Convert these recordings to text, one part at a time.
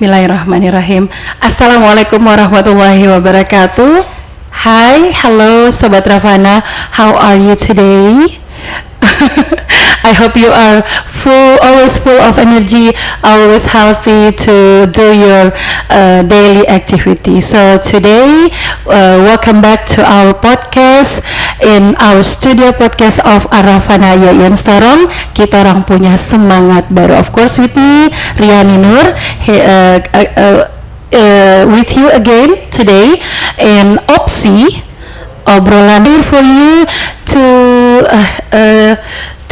Bismillahirrahmanirrahim. Assalamualaikum warahmatullahi wabarakatuh. Hi, hello Sobat Rafana. How are you today? I hope you are always full of energy, always healthy to do your daily activity. So today, welcome back to our podcast in our studio podcast of Ar Rafana IAIN Sorong. Kita orang punya semangat baru. Of course with me, Riany Nur. With you again today in OPSi, obrolan for you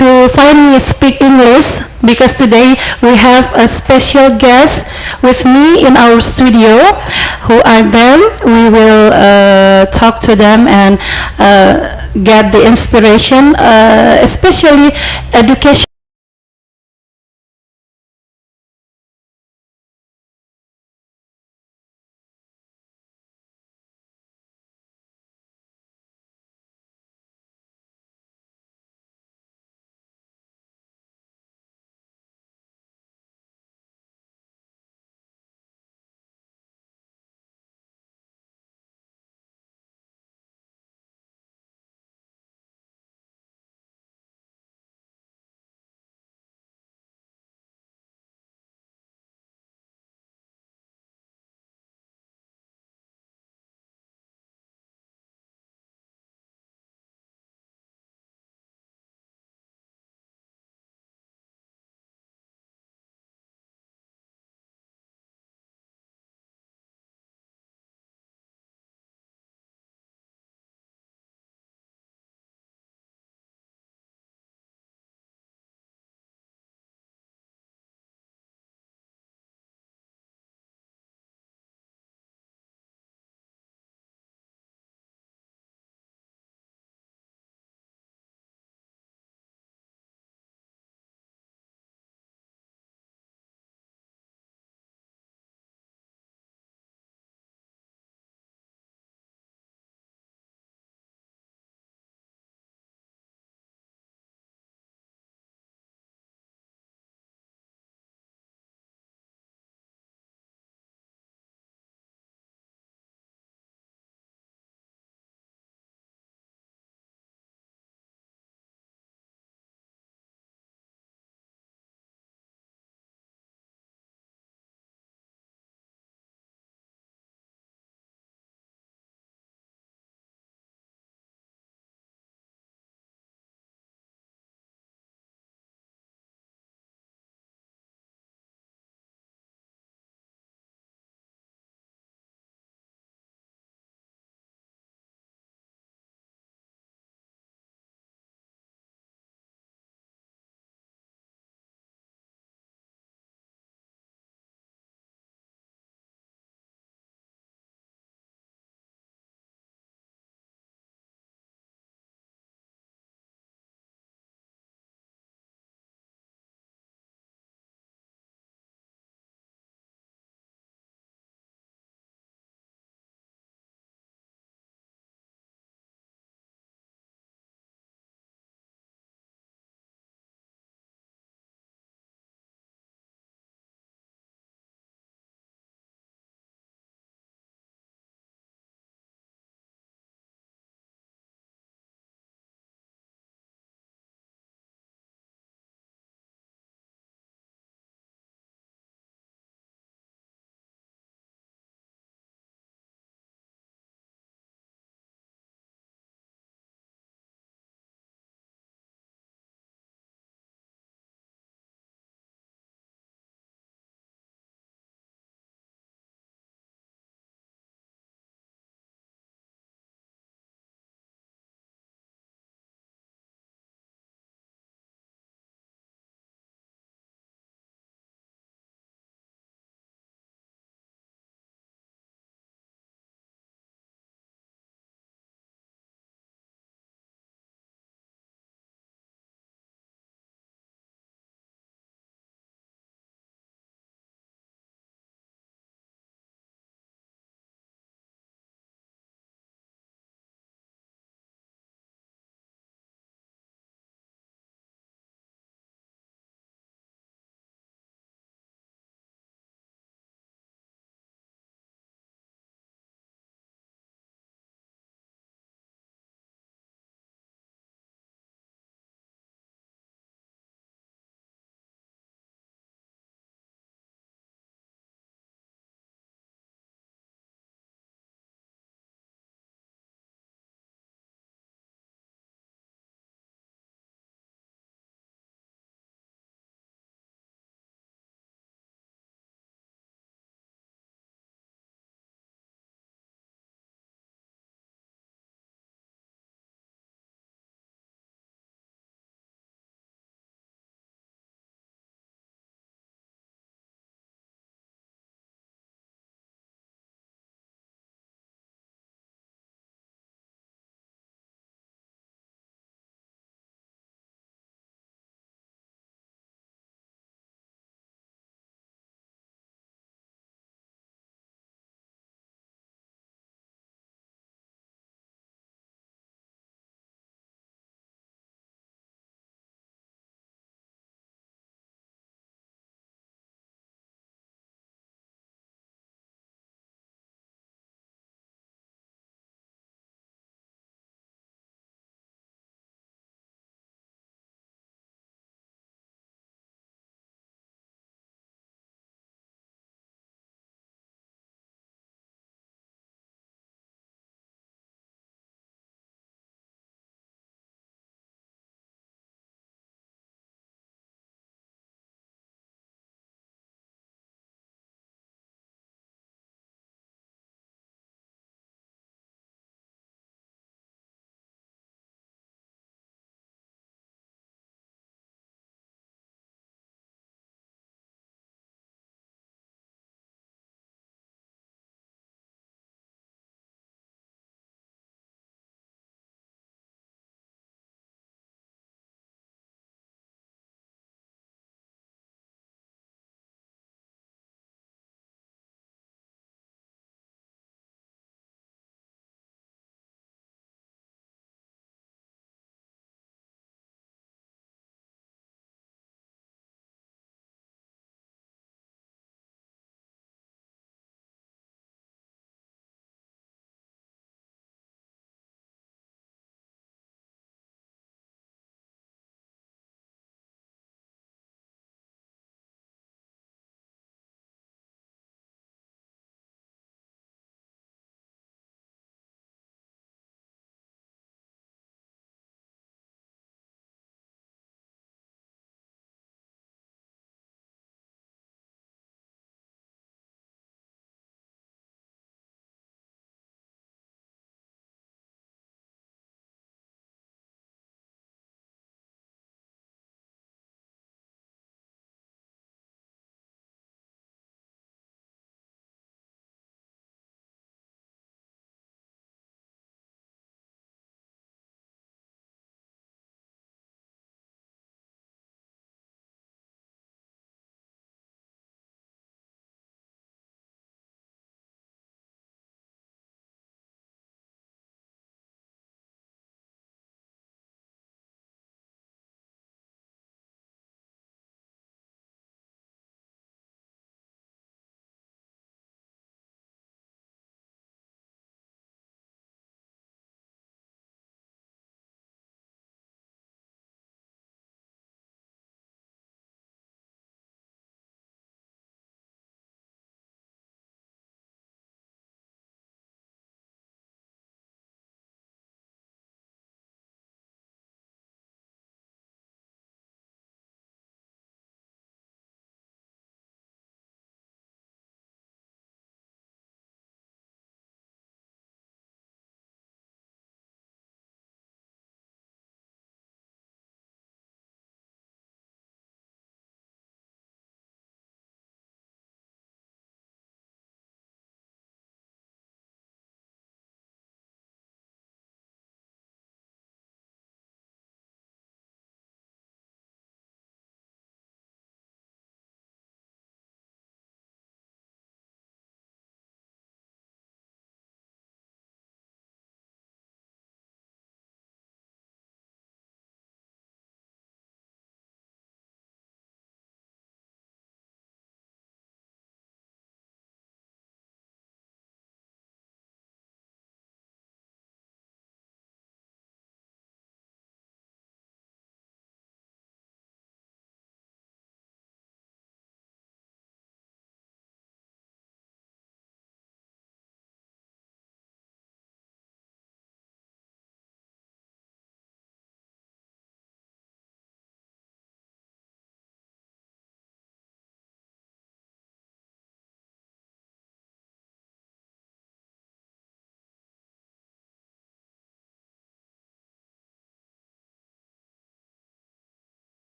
to find me speak English, because today we have a special guest with me in our studio. Who are them? We will talk to them and get the inspiration, especially education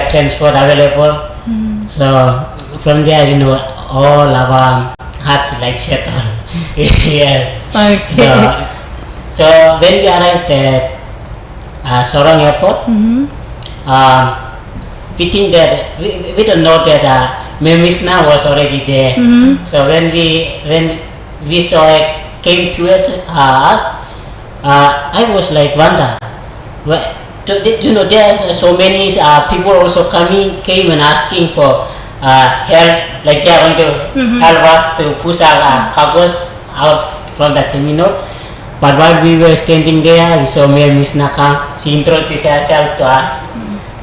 have transport available. So from there, all our hearts like settle. Yes. Okay. So when we arrived at Sorong Airport, we think that we don't know that Memisna was already there. So when we saw it came towards us, I was like wonder. There are so many people also came and asking for help, like they want to help us to push our cargoes out from the terminal. But while we were standing there, we saw Miss Naka. She introduced herself to us.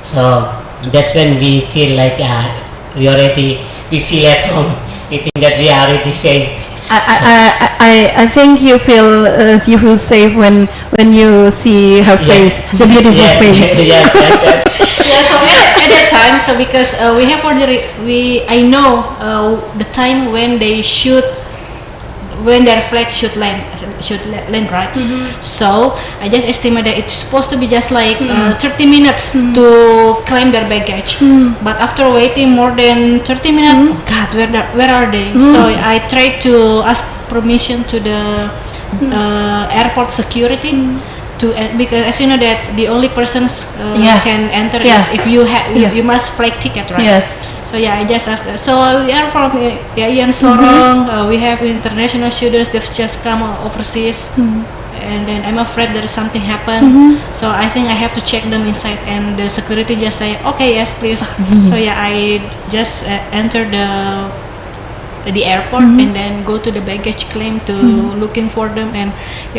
So that's when we feel like we feel at home. We think that we are already safe. I think you feel safe when you see her face, the beautiful face. Yes. Yeah, so at that time, so because we have already, I know the time when their flag should land, right? So I just estimate that it's supposed to be just like 30 minutes to claim their baggage. But after waiting more than 30 minutes, oh God, where are they? So I tried to ask permission to the airport security because as you know that the only persons can enter is if you must flag ticket, right? Yes. So I just asked. So we are from IAIN Sorong. We have international students. They've just come overseas, and then I'm afraid there is something happened. So I think I have to check them inside. And the security just say, "Okay, yes, please." So I just entered the airport and then go to the baggage claim to looking for them. And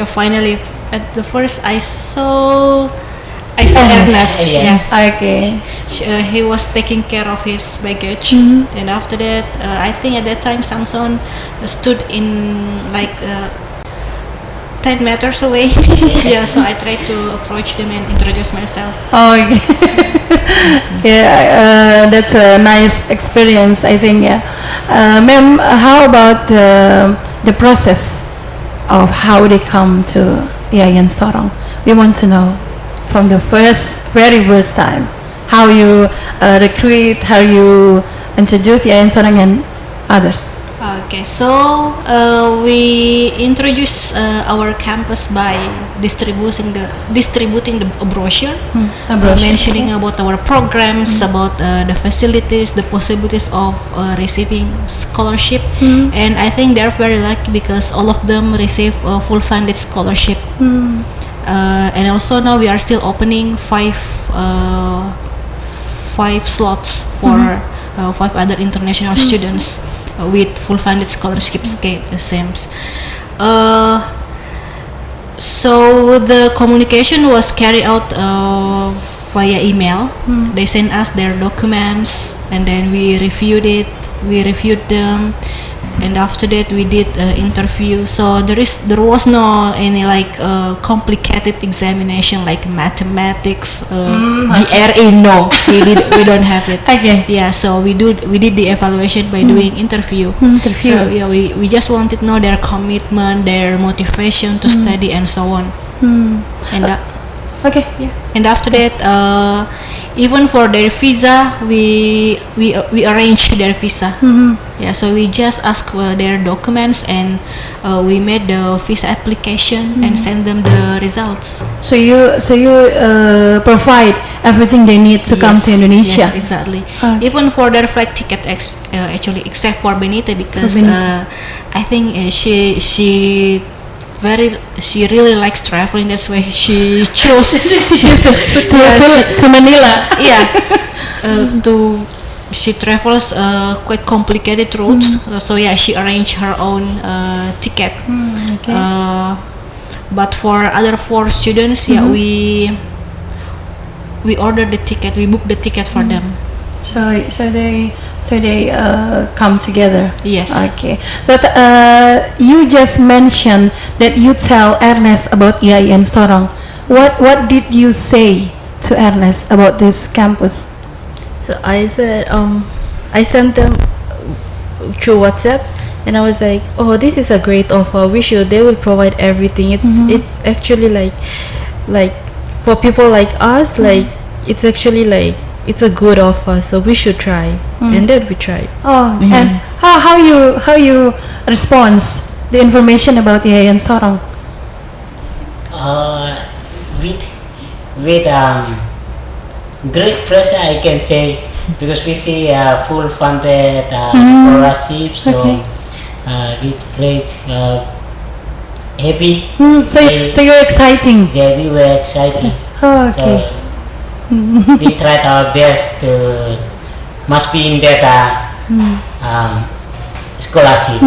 finally, at the first I saw Ernest. Yes. Okay. He was taking care of his baggage, and after that, I think at that time Samson stood in like 10 meters away. So I tried to approach them and introduce myself. Oh, okay. That's a nice experience, I think. Ma'am, how about the process of how they come to IAIN Sorong? We want to know from the very first time, how you recruit, how you introduce IAIN Sorong and others. Okay, so we introduce our campus by distributing the brochure, mentioning about our programs, about the facilities, the possibilities of receiving scholarship, and I think they're very lucky because all of them receive a full funded scholarship. And also now we are still opening five slots for 5 other international students with full funded scholarship schemes. So the communication was carried out via email. They sent us their documents and then we reviewed them, and after that we did interview. So there was no any like complicated examination like mathematics, GRE. No, we don't have it. Okay. Yeah, so we did the evaluation by doing interview. So we just wanted to know their commitment, their motivation to study, and so on. And okay. yeah. And after that, even for their visa, we arranged their visa. Yeah, so we just ask their documents and we made the visa application and send them the results. So you provide everything they need to come to Indonesia. Yes, exactly. Even for their flight ticket, actually, except for Benita because I think she really likes traveling. That's why she chose to Manila. She travels quite complicated routes. So she arranged her own ticket. But for other 4 students, we ordered the ticket. We booked the ticket for them. So they come together. Yes. Okay. But you just mentioned that you tell Ernest about IAIN Sorong. What did you say to Ernest about this campus? So I said, I sent them through WhatsApp, and I was like, "Oh, this is a great offer. They will provide everything. It's actually like for people like us, like it's actually like it's a good offer, so we should try. And then we tried. Oh, and how you response the information about IAIN Sorong? With great pressure, I can say, because we see full funded scholarship, so with great happy. So you're exciting. Yeah, we were excited. Oh, okay. So we tried our best to must be in that scholarship.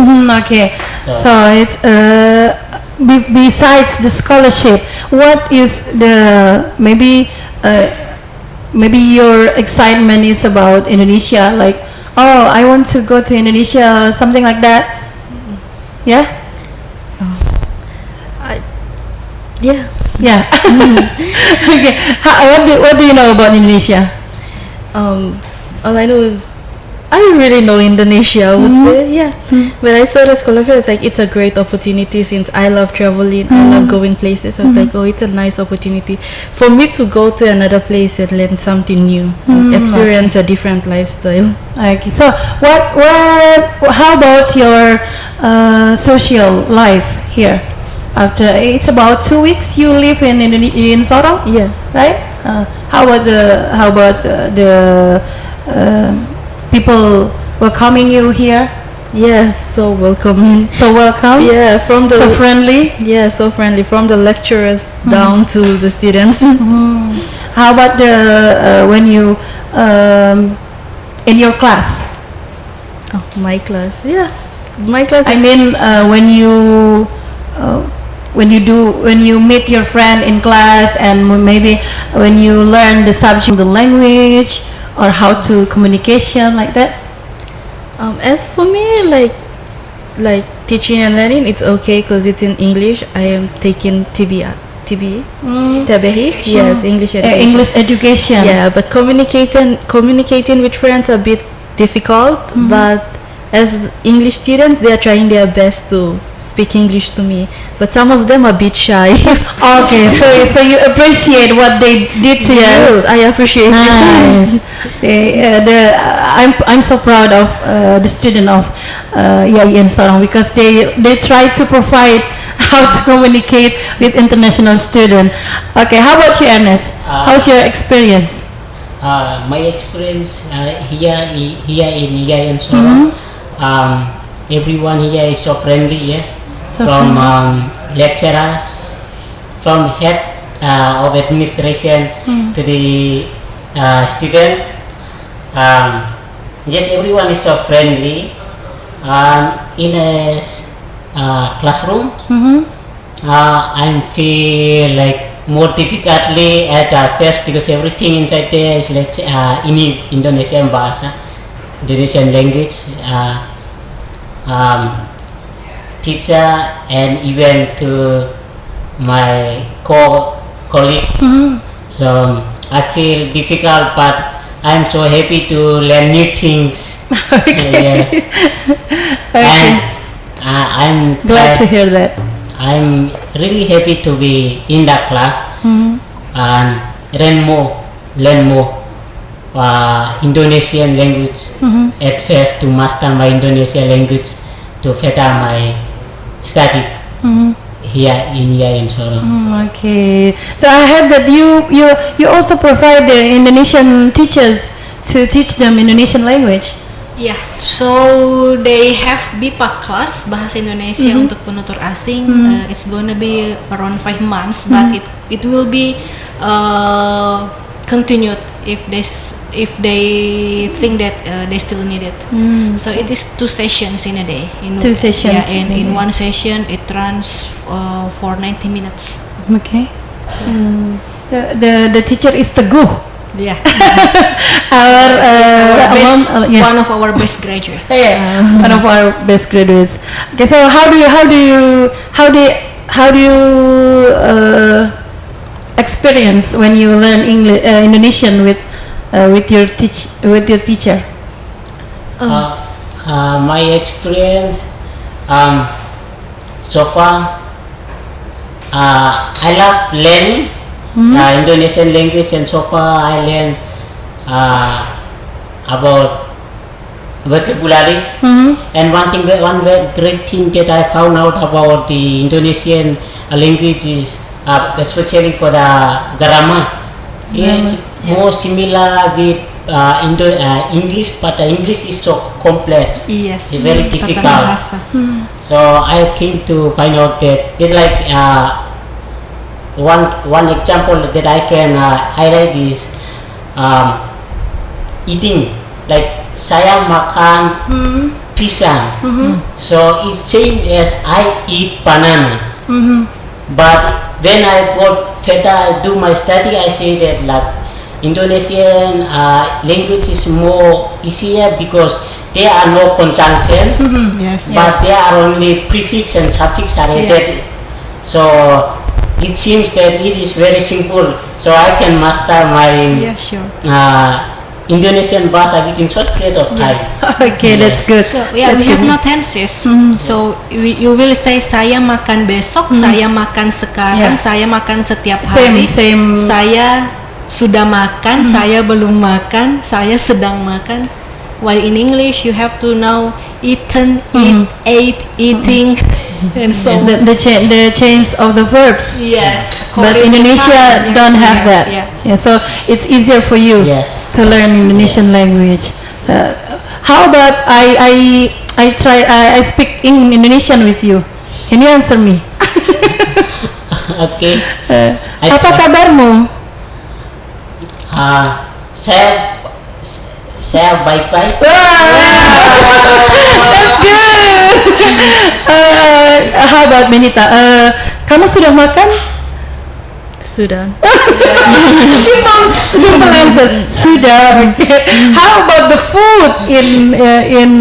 Okay. So it's besides the scholarship, what is the maybe your excitement is about Indonesia? Like, oh, I want to go to Indonesia, something like that. Yeah. Yeah. Yeah. Okay. What do you know about Indonesia? All I know is I really know Indonesia, I would say. Yeah. When I saw the scholarship, I was like, it's a great opportunity since I love traveling, I love going places. I was like, oh, it's a nice opportunity for me to go to another place and learn something new, experience a different lifestyle. Okay. So how about your social life here? After it's about 2 weeks you live in Sorong, Yeah. right? How about the people welcoming you here? Yes, so welcoming. So welcome. Yeah, from the So friendly. Yeah, so friendly from the lecturers down to the students. How about the when you in your class? Oh, my class. Yeah, my class. I mean, when you meet your friend in class, and maybe when you learn the subject, the language, or how to communication like that. As for me, like teaching and learning, it's okay because it's in English. I am taking TBI. Yes, English education. English education. Yeah, but communicating with friends a bit difficult. But as English students, they are trying their best to speak English to me. But some of them are a bit shy. Okay, so you appreciate what they did to Yes, you. I appreciate Nice. I'm so proud of the student of IAIN Sorong, because they try to provide how to communicate with international student. Okay, how about you, Ernest? How's your experience? My experience here in IAIN Sorong, everyone here is so friendly. Yes, So from lecturers, from head of administration to the student. Yes, everyone is so friendly. In a classroom, I feel like more difficultly at first, because everything inside there is like in Indonesian bahasa, Indonesian language. Teacher and even to my colleague. So I feel difficult, but I'm so happy to learn new things. Yes. And I'm Glad to hear that. I'm really happy to be in that class and learn more Indonesian language. At first, to master my Indonesian language, to better my study here in IAIN Sorong. Okay, so I heard that you also provide the Indonesian teachers to teach them Indonesian language. Yeah, so they have BIPA class Bahasa Indonesia untuk penutur asing. It's gonna be around 5 months, but it will be continued if they think that they still need it. So it is 2 sessions in a day. 2 sessions. Yeah, and in one session it runs for 90 minutes. Okay. The teacher is Teguh. Yeah. One of our best graduates. Yeah, one of our best graduates. Okay, so how do you experience when you learn English, Indonesian with your teacher? My experience so far, I love learning Indonesian language, and so far I learn about vocabulary. And one great thing that I found out about the Indonesian language is, especially for the grammar, it's more similar with English, but the English is so complex. Yes. It's very Tata difficult. bahasa. So I came to find out that it's like one example that I can highlight is eating. Like saya makan pisang, so it's same as I eat banana. But when I got further do my study, I say that like Indonesian language is more easier because there are no conjunctions, Yes. but there are only prefix and suffix are added. So it seems that it is very simple. So I can master my Yeah, sure. Indonesian bahasa within short period of time. Okay, that's good. So yeah, That's we have good. no tenses. So you will say saya makan besok, saya makan sekarang, Yeah. saya makan setiap Same, hari, same. saya sudah makan, saya belum makan, saya sedang makan. While in English you have to know eaten, eat, ate, eating, and so on. The change of the verbs. Yes. But according to Indonesia time, don't have that. Yeah. So it's easier for you Yes. to learn Indonesian language. How about I speak in Indonesian with you? Can you answer me? Okay. Apa kabarmu? Saya baik-baik. That's good. How about Benita? Kamu sudah makan? Sudah. Simple answer. Sudah. Okay. How about the food in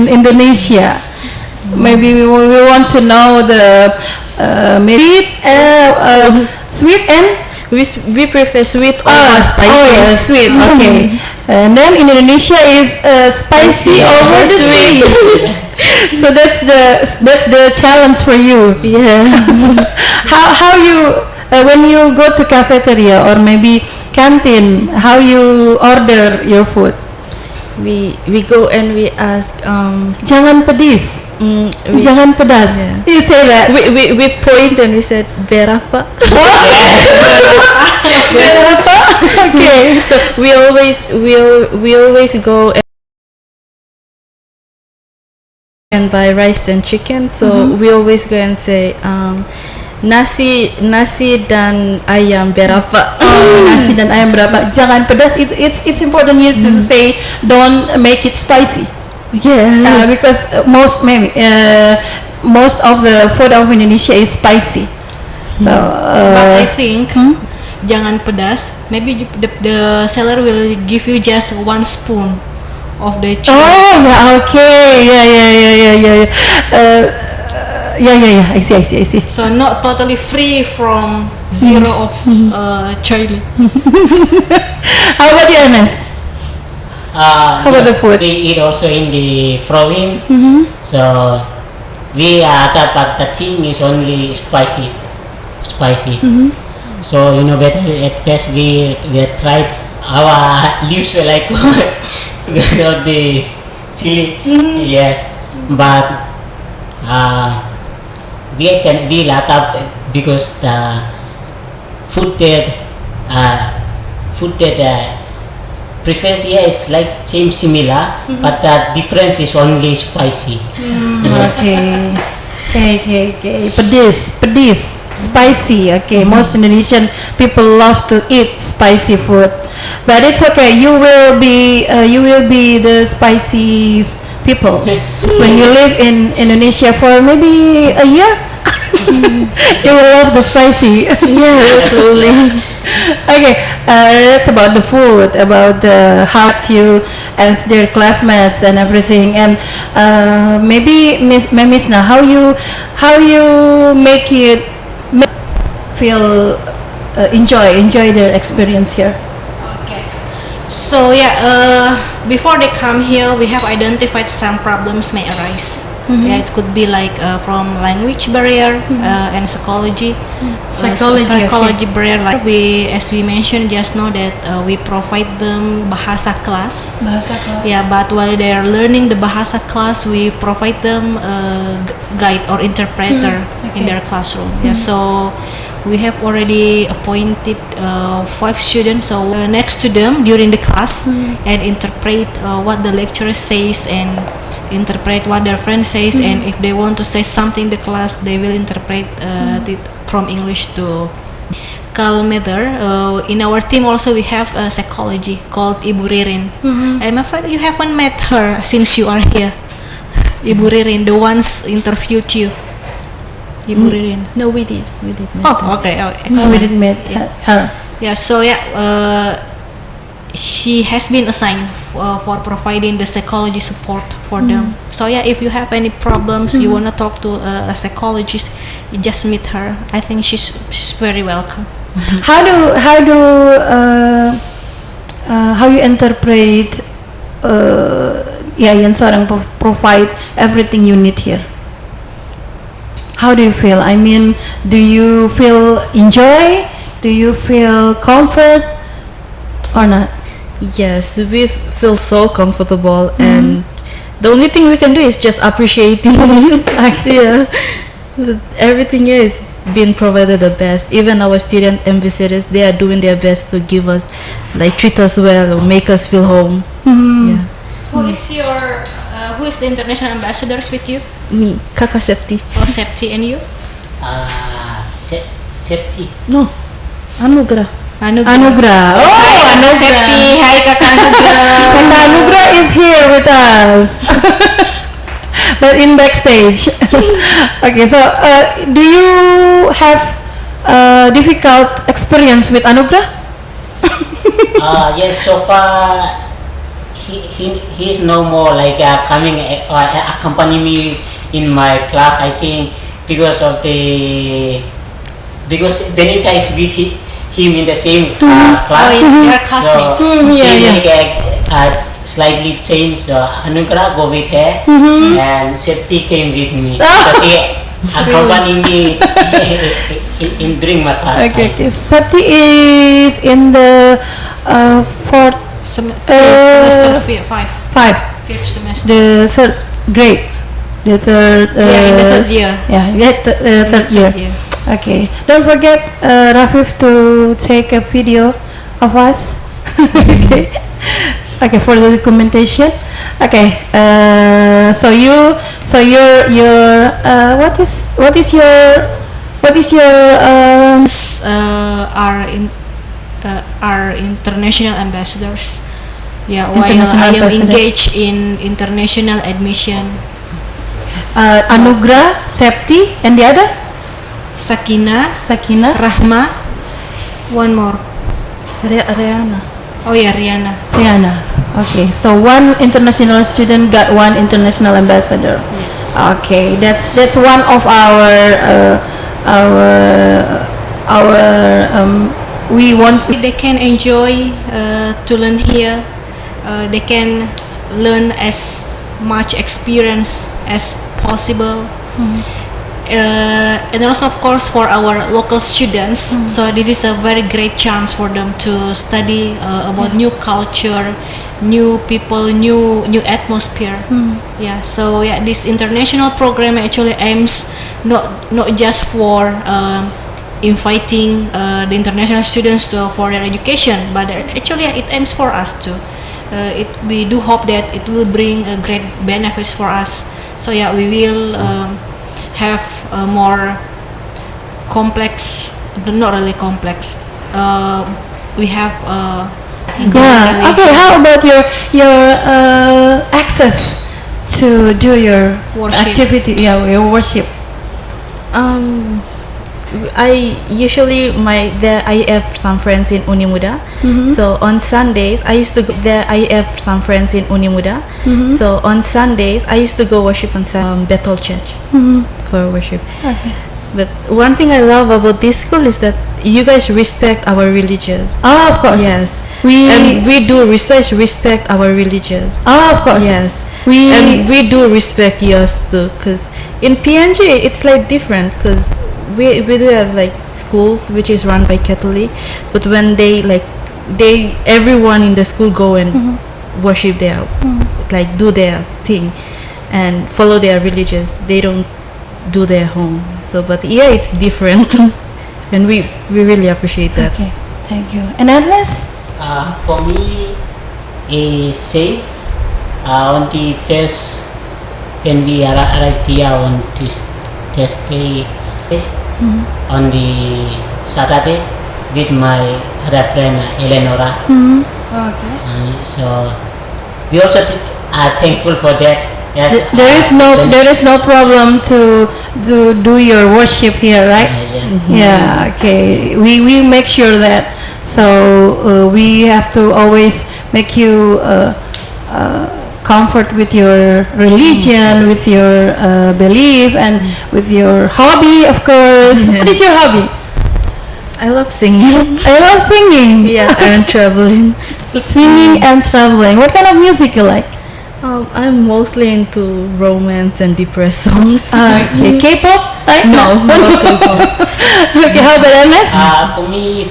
Indonesia? Maybe we want to know the maybe sweet and We prefer sweet or spicy. Oh yeah, sweet. Okay. And then in Indonesia is spicy over the sweet. So that's the challenge for you. Yeah. How you when you go to cafeteria or maybe canteen, how you order your food? we go and we ask Jangan pedis. Jangan pedas. Yeah. You say that. we point and we said berapa. Berapa? Okay. So we always go and buy rice and chicken. So we always go and say nasi dan ayam berapa. Nasi dan ayam berapa? Jangan pedas. It's important you to say don't make it spicy. Yeah. Because most of the food of Indonesia is spicy. So But I think jangan pedas. Maybe the seller will give you just 1 spoon of the chicken. oh yeah, okay, yeah. Yeah. I see. So not totally free from zero of chili. How about you, Anas? How about the food? We eat also in the province. So we the thing is only spicy. So better at first we tried our lips were like of the chili. Yes, but we latap because the food that preferred here is like same similar, but the difference is only spicy. Yes. Okay. Pedis, spicy. Okay, most Indonesian people love to eat spicy food, but it's okay. You will be the spicy people when you live in Indonesia for maybe a year. You will love the spicy. Yeah, absolutely. Okay, that's about the food, about how you as their classmates and everything, and maybe Miss Na, how you make it feel enjoy their experience here. Okay. So before they come here, we have identified some problems may arise. Yeah, it could be like from language barrier and psychology. Psychology barrier. Like as we mentioned just now that we provide them bahasa class. Yeah, but while they are learning the bahasa class, we provide them a guide or interpreter in their classroom. Yeah, so we have already appointed 5 students so next to them during the class and interpret what the lecturer says and interpret what their friend says, and if they want to say something in the class, they will interpret it from English to Kalmeder. In our team also we have a psychology called Ibu Ririn. I'm afraid you haven't met her since you are here. Ibu Ririn, the ones interviewed you. Ibu Ririn. No, we did meet Oh, okay. Oh, excellent. No, we didn't meet her. Yeah, so she has been assigned for providing the psychology support for them. So if you have any problems, you wanna talk to a psychologist, you just meet her. I think she's very welcome. How you interpret IAIN Sorong provide everything you need here? How do you feel? I mean, do you feel enjoy? Do you feel comfort or not? Yes, we feel so comfortable, and the only thing we can do is just appreciating. Yeah, everything here is being provided the best. Even our student ambassadors, they are doing their best to give us, like, treat us well or make us feel home. Yeah. Who is the international ambassadors with you? Me, Kakak Septi. Oh, Septi, and you? Safety. No, Anugrah. Anugrah. Oh, Anugrah. Septi, hi Kakak Anugrah. Kakak Anugrah is here with us. But in backstage. Okay, so do you have difficult experience with Anugrah? Yes, so far he is no more like coming or accompany me in my class. I think because Benita is with him in the same class. They are classmates. So slightly changed. So Anugrah go with her, and Septi came with me. So she accompany me in during my class. Okay. Septi is in the Semester 5. Fifth semester. The third grade. The third. In the third year. Third year. Okay. Don't forget, Rafif, to take a video of us. Okay. Okay, for the documentation. Okay. So your what is your Are international ambassadors. Yeah, while International I am ambassador. engaged in international admission. Anugrah, Septi, and the other? Sakina, Rahma, one more. Riana. Oh yeah, Riana. Okay, so one international student got one international ambassador. Okay, that's one of our we want to. They can enjoy to learn here. They can learn as much experience as possible. And also, of course, for our local students, so this is a very great chance for them to study about new culture, new people, new atmosphere. Yeah, so this international program actually aims not just for inviting the international students for their education, but actually it aims for us too. We do hope that it will bring great benefits for us. So we will have more complex, not really complex. We have Okay, how about your access to do your Worship. activity? Yeah, your worship. I usually I have some friends in Unimuda. So on Sundays I used to go there. I have some friends in Unimuda. So on Sundays I used to go worship on Bethel Church for worship. Okay. But one thing I love about this school is that you guys respect our religion. Oh, of course. Yes. we do respect our religions. Oh, of course. Yes. We And we do respect yours too, because in PNG it's like different, because we do have like schools which is run by Catholic, but when they everyone in the school go and worship their like do their thing and follow their religions. They don't do their home. So but yeah, it's different. And we really appreciate that. Okay, thank you. And Agnes? For me, is same. On the first, when we arrived here on Thursday, on the Saturday, with my other friend Eleonora. Okay. So we also are thankful for that. Yes. There is no problem to do your worship here, right? Yeah. Okay. We make sure that. So we have to always make you comfort with your religion, with your belief, and with your hobby, of course. What is your hobby? I love singing. I love singing. Yeah, and traveling. Singing and traveling. What kind of music you like? I'm mostly into romance and depressed songs. Okay, K-pop, right? No, not K-pop. Okay, how about MS? For me,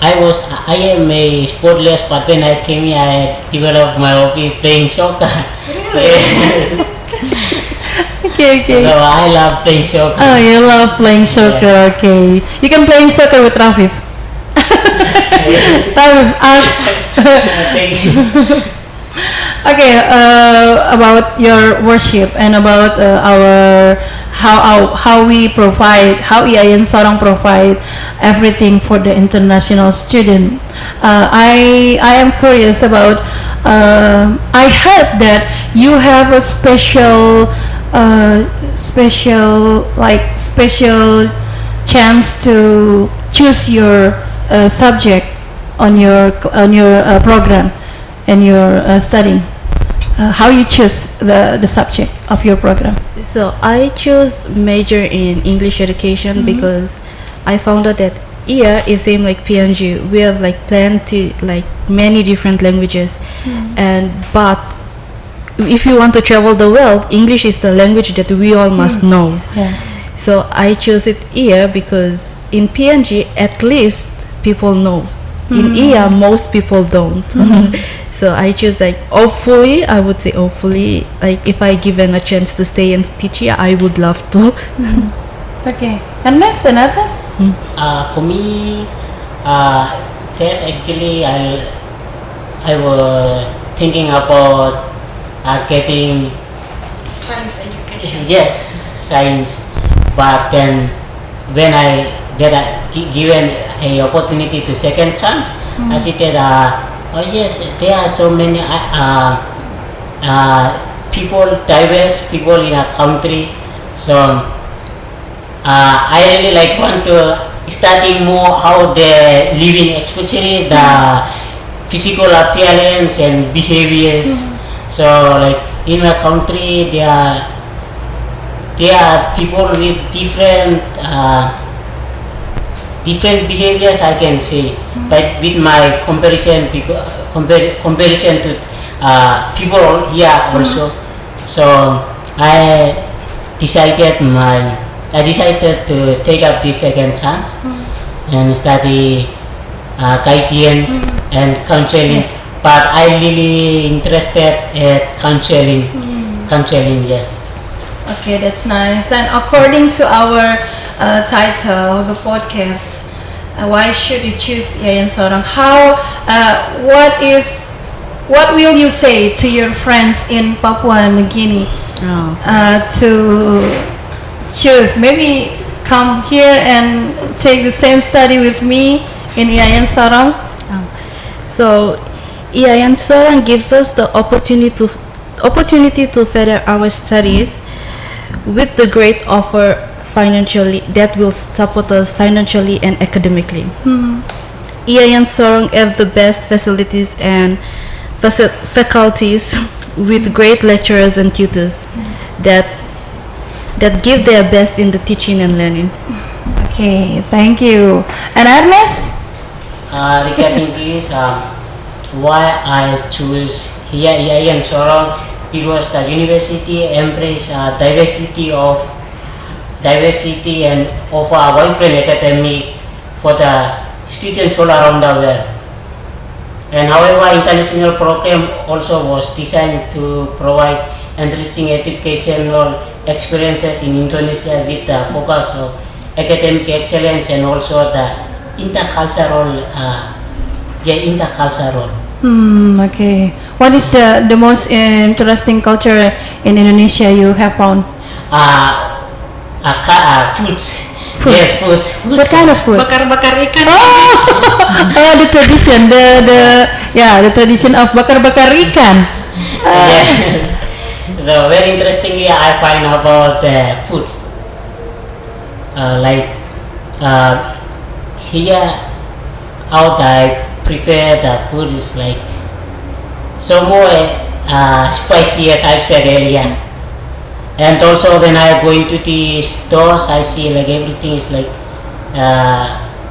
I am a sportless, but when I came here, I developed my hobby playing soccer. Yes. Okay. So I love playing soccer. Oh, you love playing soccer. Yeah. Okay. You can play soccer with Rafif. Yes. Rafif, ask. Thank you. Okay, about your worship and about our how IAIN Sorong provide everything for the international student. I am curious about. I heard that you have a special chance to choose your subject on your program and your studying. How you choose the subject of your program? So I chose major in English education because I found out that here is same like PNG. We have like plenty, like many different languages, but if you want to travel the world, English is the language that we all must know. Yeah. So I chose it here because in PNG at least people knows. In EA most people don't. So I choose like hopefully like if I given a chance to stay and teach here, I would love to. Okay. Ernest and Ernest? For me, first actually I was thinking about getting Science education. yes science, but then when I given a opportunity to second chance, I said oh yes, there are so many diverse people in our country, so I really want to study more how they living, especially the physical appearance and behaviors. So like in my country there are people with different behaviors, I can say, but with my comparison to people here also. So I decided to take up this second chance and study guidance and counseling. But I really interested at counseling. Yes. Okay, that's nice. Then, according to our title of the podcast, why should you choose IAIN Sorong? What will you say to your friends in Papua New Guinea to choose? Maybe come here and take the same study with me in IAIN Sorong. So IAIN Sorong gives us the opportunity to further our studies with the great offer financially that will support us financially and academically. IAIN Sorong have the best facilities and faculties with great lecturers and tutors that give their best in the teaching and learning. Okay, thank you. And Ernest? regarding this, why I choose here IAIN Sorong, because the university embrace diversity and offer a vibrant academic for the students all around the world. And however, international program also was designed to provide enriching educational experiences in Indonesia with the focus of academic excellence and also the intercultural. Okay. What is the most interesting culture in Indonesia you have found? Food. Yes, food. What kind of food? Bakar-bakar ikan. The tradition, the tradition of bakar-bakar ikan. Yes. So very interestingly, I find about the food. Here, out I prefer the food is like so more spicy, as I've said earlier. And also when I go into the stores, I see like everything is like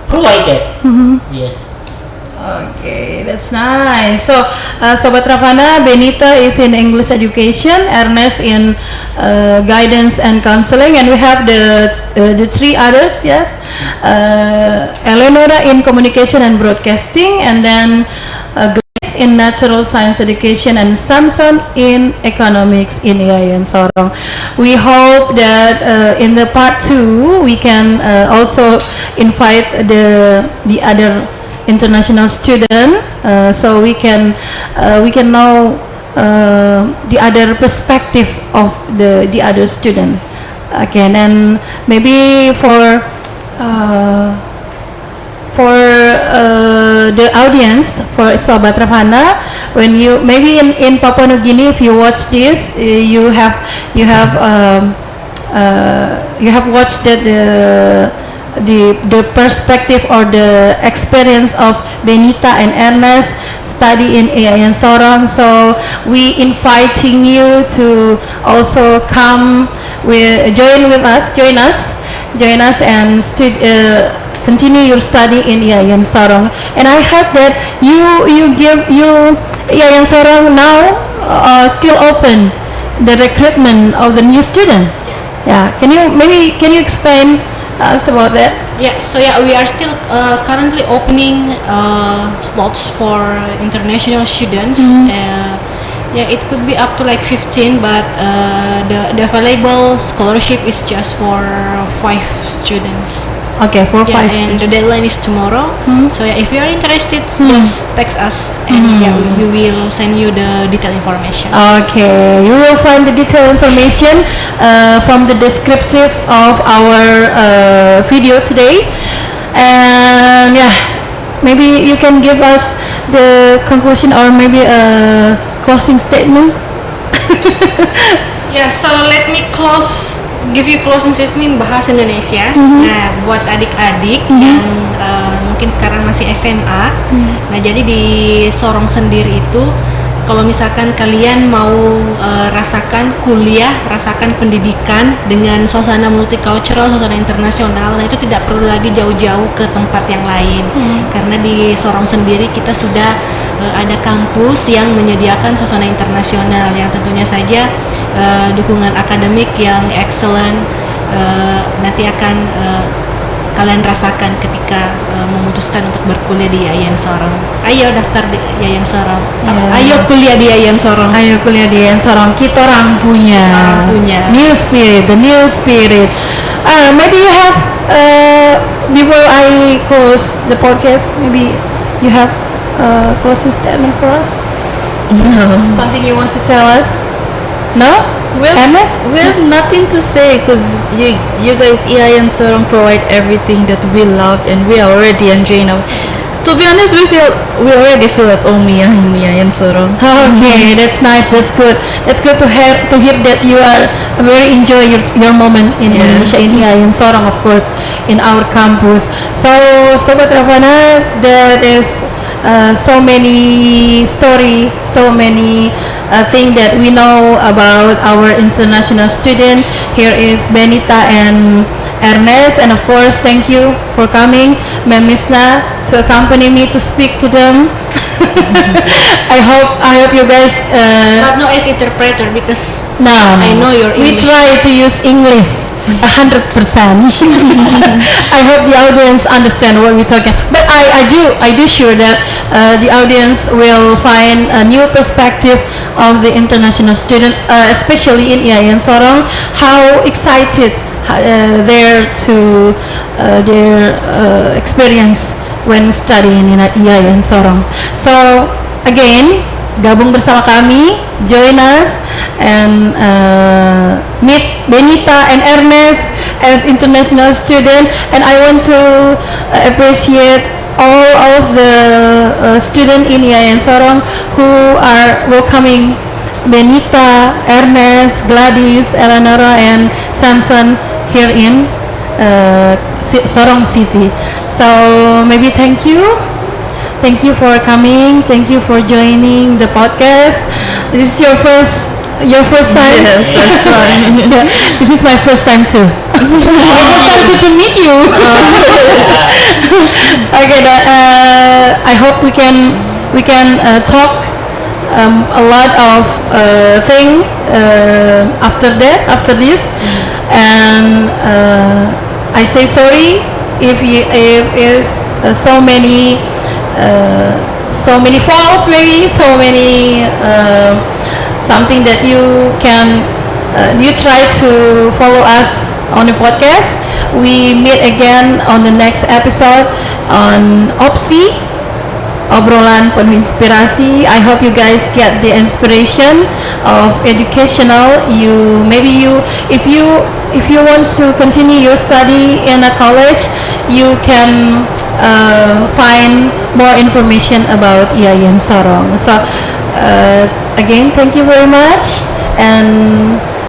provided. Yes. Okay, that's nice. So, Sobat Rafana, Benita is in English education, Ernest in guidance and counseling, and we have the three others. Yes, Eleonora in communication and broadcasting, and then Grace in natural science education, and Samson in economics in IAIN Sorong. We hope that in the part 2 we can also invite the other international student, so we can know the other perspective of the other student. Okay, and maybe for the audience, for Sobat Rafana, when you maybe in Papua New Guinea, if you watch this, you have watched that the perspective or the experience of Benita and Ernest study in IAIN Sorong. So we inviting you to also come join us and continue your study in IAIN Sorong. And I heard that you IAIN Sorong now still open the recruitment of the new student. Yeah, can you explain us about that? We are still currently opening slots for international students. It could be up to like 15, but the available scholarship is just for 5 students. Okay, for 5 and students. the deadline is tomorrow. So if you are interested, just text us, and we will send you the detailed information. Okay, you will find the detailed information from the description of our video today. And maybe you can give us the conclusion or maybe a closing statement. So let me give you closing statement bahasa Indonesia. Nah, buat adik-adik yang mungkin sekarang masih SMA, nah jadi di Sorong sendiri itu, kalau misalkan kalian mau rasakan kuliah, rasakan pendidikan dengan suasana multicultural, suasana internasional, nah itu tidak perlu lagi jauh-jauh ke tempat yang lain. Karena di Sorong sendiri kita sudah ada kampus yang menyediakan suasana internasional yang tentunya saja dukungan akademik yang excellent nanti akan kalian rasakan ketika memutuskan untuk berkuliah di IAIN Sorong. Ayo daftar di IAIN Sorong. Ayo kuliah di IAIN Sorong. Ayo kuliah di IAIN Sorong. Kita orang punya. New spirit, the new spirit. Maybe you have before I close the podcast, maybe you have closing statement for us. No. Something you want to tell us? No? We have nothing to say, because you guys IAIN Sorong provide everything that we love, and we are already enjoying it. To be honest, we already feel at home in IAIN Sorong. Okay, that's nice. That's good. That's good to hear that you are very enjoy your moment in Indonesia, in IAIN Sorong, of course, in our campus. So, Sobat Rafana, that is so many story, so many thing that we know about our international student. Here is Benita and Ernest, and of course thank you for coming, Ma'am Misna, to accompany me to speak to them. I hope you guys. But no as interpreter because No, I know your we English. try to use English 100%. I hope the audience understand what we're talking. But I do sure that the audience will find a new perspective of the international student, especially in IAIN Sorong. How excited they're to their experience when studying in IAIN Sorong. So again, gabung bersama kami, join us and meet Benita and Ernest as international student. And I want to appreciate all of the student in IAIN Sorong who are welcoming Benita, Ernest, Gladys, Eleonora, and Samson here in Sorong City. So maybe thank you for coming. Thank you for joining the podcast. This is your first time. Yeah, first time. Yeah, this is my first time too. First time to meet you. Okay, I hope we can talk a lot of thing after this, and I say sorry if so many faults, maybe so many something that you can you try to follow us on the podcast. We meet again on the next episode on OPSi, obrolan penuh inspirasi. I hope you guys get the inspiration of educational. If you want to continue your study in a college, you can find more information about IAIN Sorong. So again, thank you very much, and